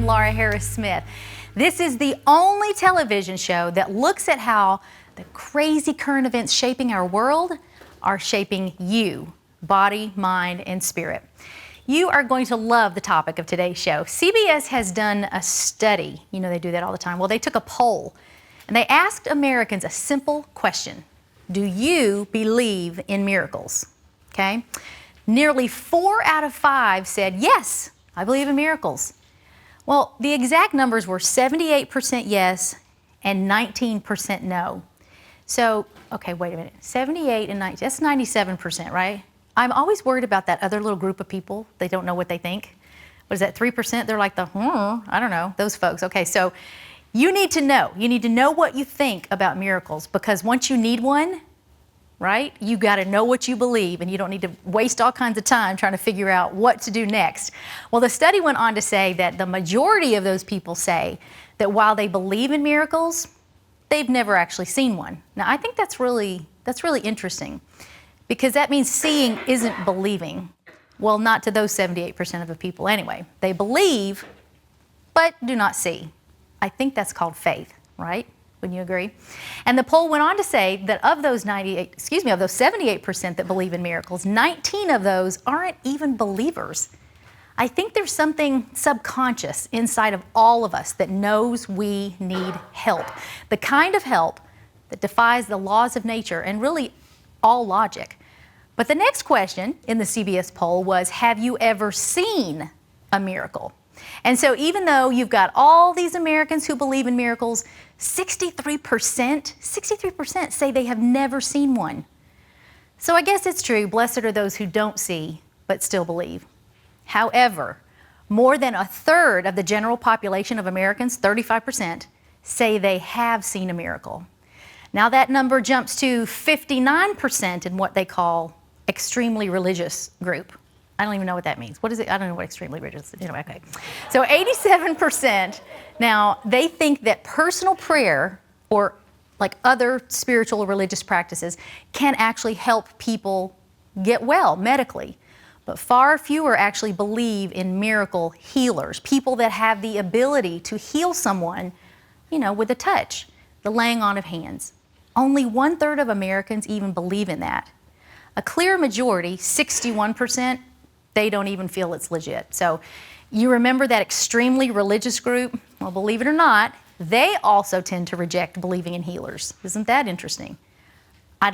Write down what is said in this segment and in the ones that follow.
Laura Harris Smith. This is the only television show that looks at how the crazy current events shaping our world are shaping you, body, mind, and spirit. You are going to love the topic of today's show. CBS has done a study. You know they do that all the time. Well, they took a poll and they asked Americans a simple question. Do you believe in miracles? Okay. Nearly 4 out of 5 said, yes, I believe in miracles. Well, the exact numbers were 78% yes and 19% no. So, okay, wait a minute. 78 and 19, that's 97%, right? I'm always worried about that other little group of people. They don't know what they think. What is that, 3%? They're like I don't know, those folks. Okay, so you need to know. You need to know what you think about miracles, because once you need one, right, you got to know what you believe, and you don't need to waste all kinds of time trying to figure out what to do next. Well, the study went on to say that the majority of those people say that while they believe in miracles, they've never actually seen one. Now, I think that's really interesting, because that means seeing isn't believing. Well, not to those 78% of the people anyway. They believe, but do not see. I think that's called faith, right? Wouldn't you agree? And the poll went on to say that of those 78% that believe in miracles, 19 of those aren't even believers. I think there's something subconscious inside of all of us that knows we need help. The kind of help that defies the laws of nature and really all logic. But the next question in the CBS poll was, have you ever seen a miracle? And so even though you've got all these Americans who believe in miracles, 63% say they have never seen one. So I guess it's true, blessed are those who don't see but still believe. However, more than a third of the general population of Americans, 35%, say they have seen a miracle. Now that number jumps to 59% in what they call extremely religious group. I don't even know what that means. What is it? I don't know what extremely religious is. Anyway, okay. So 87%, now they think that personal prayer or like other spiritual or religious practices can actually help people get well medically. But far fewer actually believe in miracle healers, people that have the ability to heal someone, with a touch, the laying on of hands. Only 1/3 of Americans even believe in that. A clear majority, 61%, they don't even feel it's legit. So you remember that extremely religious group? Well, believe it or not, they also tend to reject believing in healers. Isn't that interesting? I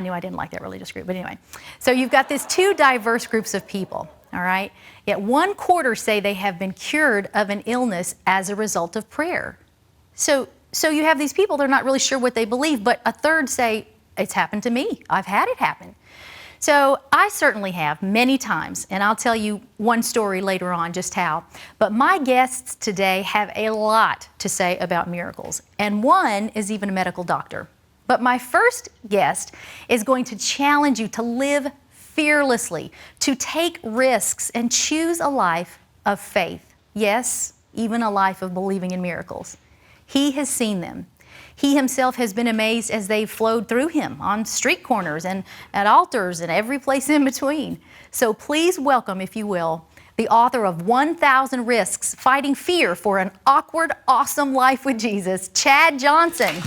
knew I didn't like that religious group, but anyway. So you've got these two diverse groups of people, all right? Yet 1/4 say they have been cured of an illness as a result of prayer. So you have these people, they're not really sure what they believe, but 1/3 say, it's happened to me. I've had it happen. So I certainly have many times, and I'll tell you one story later on just how. But my guests today have a lot to say about miracles, and one is even a medical doctor. But my first guest is going to challenge you to live fearlessly, to take risks and choose a life of faith. Yes, even a life of believing in miracles. He has seen them. He himself has been amazed as they've flowed through him on street corners and at altars and every place in between. So please welcome, if you will, the author of 1,000 Risks, Fighting Fear for an Awkward, Awesome Life with Jesus, Chad Johnson.